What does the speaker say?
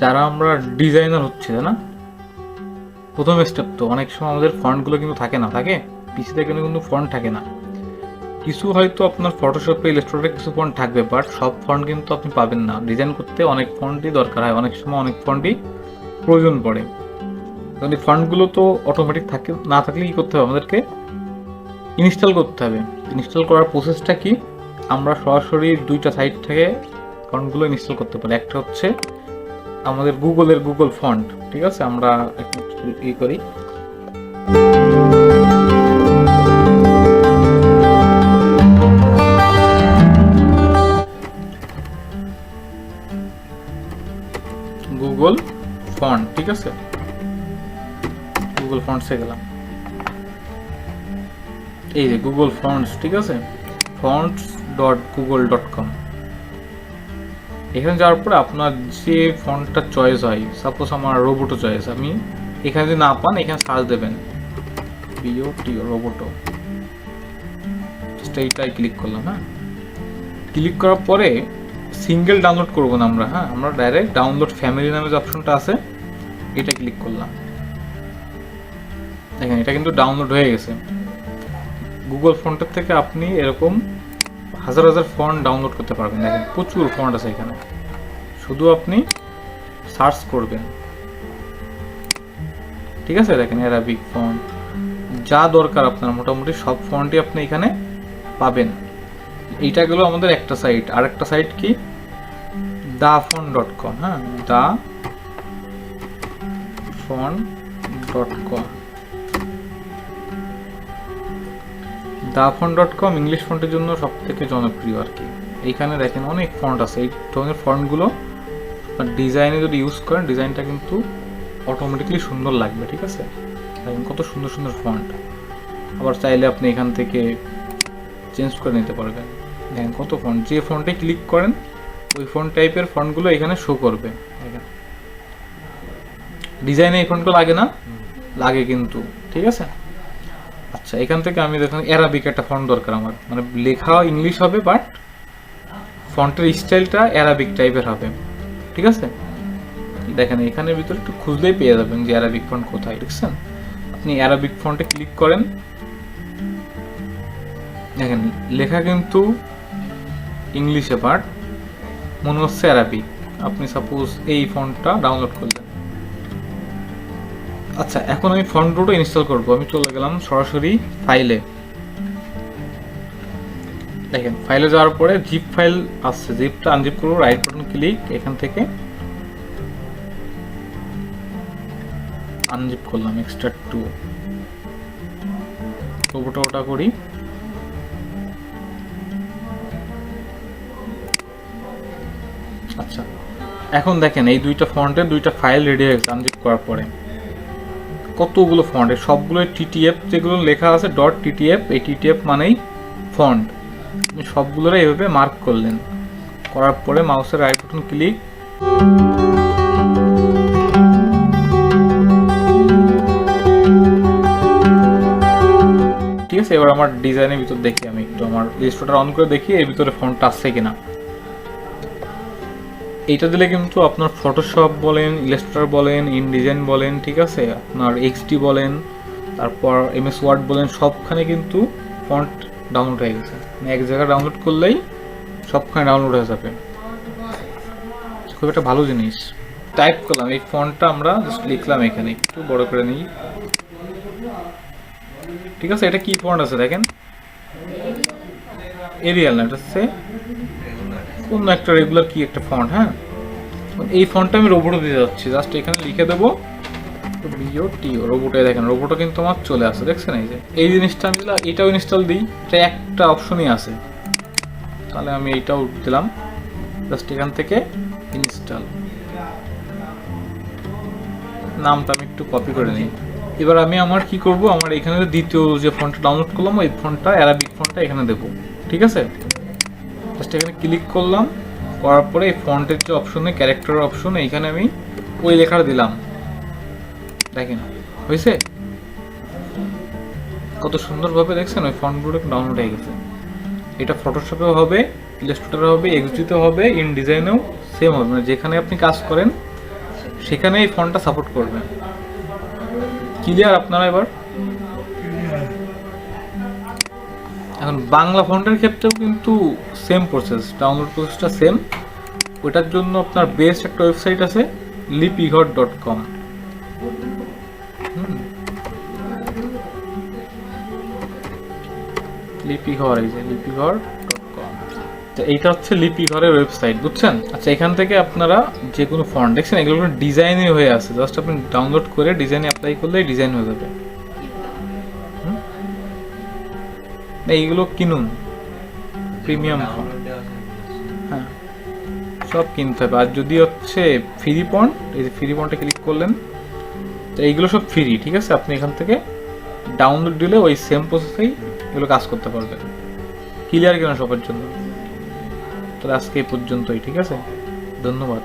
যারা আমরা ডিজাইনার হচ্ছে না, প্রথম স্টেপ তো অনেক সময় আমাদের ফন্টগুলো কিন্তু থাকে না, থাকে পিসিতে কিন্তু ফন্ট থাকে না। কিছু হয়তো আপনার ফটোশপে ইলাস্ট্রেটরে কিছু ফন্ট থাকবে, বাট সব ফন্ট কিন্তু আপনি পাবেন না। ডিজাইন করতে অনেক ফন্টই দরকার হয়, অনেক সময় অনেক ফন্টই প্রয়োজন পড়ে। কারণ এই ফন্টগুলো তো অটোমেটিক থাকে না, থাকলে কী করতে হবে আমাদেরকে? ইনস্টল করতে হবে। ইনস্টল করার প্রসেসটা কি? আমরা সরাসরি দুইটা সাইট থেকে ফন্টগুলো ইনস্টল করতে পারি। একটা হচ্ছে আমাদের গুগলের গুগল ফন্ট, ঠিক আছে? আমরা একটু করি, গুগল ফন্ট, ঠিক আছে? গুগল ফন্টসে গেলাম, এই যে গুগল ফন্টস, ঠিক আছে? fonts.google.com। এখানে যাওয়ার পরে আপনার যে ফন্টটা চয়েস হয়, সাপোজ আমার রোবোটো চয়েস, আমি এখানে যদি না পান এখানে সার্চ দেবেন বিওটিও রোবোটো, এইটাই ক্লিক করলাম। হ্যাঁ, ক্লিক করার পরে সিঙ্গেল ডাউনলোড করবো না আমরা, হ্যাঁ, আমরা ডাইরেক্ট ডাউনলোড ফ্যামিলি নামে যে অপশনটা আছে এটা ক্লিক করলাম। দেখেন এটা কিন্তু ডাউনলোড হয়ে গেছে। গুগল ফন্টের থেকে আপনি এরকম হাজার হাজার ফন্ট ডাউনলোড করতে পারবেন। দেখেন প্রচুর ফন্ট আছে এখানে, শুধু আপনি সার্চ করবেন, ঠিক আছে? দেখেন অ্যারাবিক ফন্ট, যা দরকার আপনার মোটামুটি সব ফন্টই আপনি এখানে পাবেন। এইটা গেল আমাদের একটা সাইট। আর একটা সাইট কি? dafont.com। হ্যাঁ, dafont.com। dafont.com ইংলিশ ফন্টের জন্য সব থেকে জনপ্রিয় আর কি। এইখানে দেখেন অনেক ফন্ট আছে। এই ধরনের ফন্টগুলো আপনার ডিজাইনে যদি ইউজ করেন, ডিজাইনটা কিন্তু অটোমেটিকলি সুন্দর লাগবে, ঠিক আছে? দেখেন কত সুন্দর সুন্দর ফন্ট। আবার চাইলে আপনি এখান থেকে চেঞ্জ করে নিতে পারবেন। দেখেন কত ফন্ট, যে ফন্টে ক্লিক করেন ওই ফন্ট টাইপের ফন্টগুলো এখানে শো করবে। দেখেন ডিজাইনে এই ফন্টগুলো লাগে না? লাগে কিন্তু, ঠিক আছে? আচ্ছা, এখান থেকে আমি দেখেন অ্যারাবিক একটা ফন্ট দরকার আমার, মানে লেখা ইংলিশ হবে বাট ফন্টের স্টাইলটা অ্যারাবিক টাইপের হবে, ঠিক আছে? দেখেন এখানের ভিতরে একটু খুঁজলেই পেয়ে যাবেন যে অ্যারাবিক ফন্ট কোথায়, দেখছেন? আপনি অ্যারাবিক ফন্টে ক্লিক করেন, দেখেন লেখা কিন্তু ইংলিশে বাট মনে হচ্ছে অ্যারাবিক। আপনি সাপোজ এই ফন্টটা ডাউনলোড করলেন। আচ্ছা, এখন আমি ফন্ট দুটো ইনস্টল করবো। আমি চলে গেলাম সরাসরি ফাইলে। দেখেন ফাইলে যাওয়ার পরে জিপ ফাইল আসছে, জিপটা আনজিপ করবো, রাইট বাটন ক্লিক, এখান থেকে আনজিপ করলাম, এক্সট্রাক্ট টু, ওটা করি। আচ্ছা, এখন দেখেন এই দুইটা ফন্টের দুইটা ফাইল রেডি হয়ে গেছে আনজিপ করার পরে। কতগুলো ফন্ট, সবগুলো টিটিএফ যেগুলো লেখা আছে .ttf, এই টিটিএফ মানেই ফন্ট। সবগুলোর এইভাবে মার্ক করলেন, করার পরে মাউসের রাইট বাটন ক্লিক, ঠিক আছে? এবার আমার ডিজাইনের ভিতর দেখি, আমি একটু আমার ইলাস্ট্রেটর অন করে দেখি এর ভিতরে ফন্ট আসছে কিনা। এইটা দিলে কিন্তু আপনার ফটোশপ বলেন, ইলাস্ট্রেটর বলেন, ইনডিজাইন বলেন, ঠিক আছে, আপনার এক্সডি বলেন, তারপর এমএস ওয়ার্ড বলেন, সবখানে কিন্তু ফন্ট ডাউনলোড হয়ে গেছে। মানে এক জায়গায় ডাউনলোড করলেই সবখানে ডাউনলোড হয়ে যাবে। খুব একটা ভালো জিনিস। টাইপ করলাম এই ফন্টটা, আমরা জাস্ট লিখলাম, এখানে একটু বড় করে নিই, ঠিক আছে? এটা কি ফন্ট আছে দেখেন, এরিয়াল না, এটা হচ্ছে অন্য একটা রেগুলার কি একটা ফন্ট। হ্যাঁ, এই ফন্টটা আমি রোবটে দিতে যাচ্ছি, জাস্ট এখানে লিখে দেবো বিওটিও রোবটে। দেখেন রোবটও কিন্তু আমার চলে আসে, দেখছেন? এই যে এই জিনিসটা আমি এটাও ইনস্টল দিই, এটা একটা অপশনই আছে, তাহলে আমি এইটাও দিলাম, জাস্ট এখান থেকে ইনস্টল। নামটা আমি একটু কপি করে নিই। এবার আমি আমার কি করব, আমার এখানে দ্বিতীয় যে ফন্টটা ডাউনলোড করলাম ওই ফন্টটা, অ্যারাবিক ফন্টটা এখানে দেবো, ঠিক আছে? জাস্ট এখানে ক্লিক করলাম, করার পরে এই ফন্টের যে অপশনে ক্যারেক্টার অপশন, এইখানে আমি ওই লেখাটা দিলাম। দেখেন হয়েছে কত সুন্দরভাবে, দেখছেন? ওই ফন্টগুলো ডাউনলোড হয়ে গেছে। এটা ফটোশপেও হবে, ইলাস্ট্রেটরে হবে, এক্সডিতেও হবে, ইনডিজাইনেও সেম হবে। মানে যেখানে আপনি কাজ করেন সেখানে এই ফন্টটা সাপোর্ট করবে। ক্লিয়ার আপনারা এবার? এখন বাংলা ফন্টের ক্ষেত্রেও কিন্তু সেম প্রসেস, ডাউনলোড প্রসেসটা সেম। ওটার জন্য আপনার বেস্ট একটা ওয়েবসাইট আছে lipighor.com। লিপিঘর, এই যে lipighor.com। তো এইটা হচ্ছে লিপিঘরের ওয়েবসাইট, বুঝছেন? আচ্ছা, এখান থেকে আপনারা যে কোনো ফন্ট দেখছেন এগুলো ডিজাইনই হয়ে আছে, জাস্ট আপনি ডাউনলোড করে ডিজাইনে অ্যাপ্লাই করলেই ডিজাইন হয়ে যাবে। এইগুলো কিনুন, প্রিমিয়াম ফন্ট। হ্যাঁ, সব কিনতে হবে। আর যদি হচ্ছে ফ্রি ফন্ট, এই যে ফ্রি ফন্টে ক্লিক করলেন, তো এইগুলো সব ফ্রি, ঠিক আছে? আপনি এখান থেকে ডাউনলোড দিলে ওই সেম প্রসেসেই এগুলো কাজ করতে পারবেন। ক্লিয়ার কিনা সবার জন্য? তো আজকে এই পর্যন্তই, ঠিক আছে? ধন্যবাদ।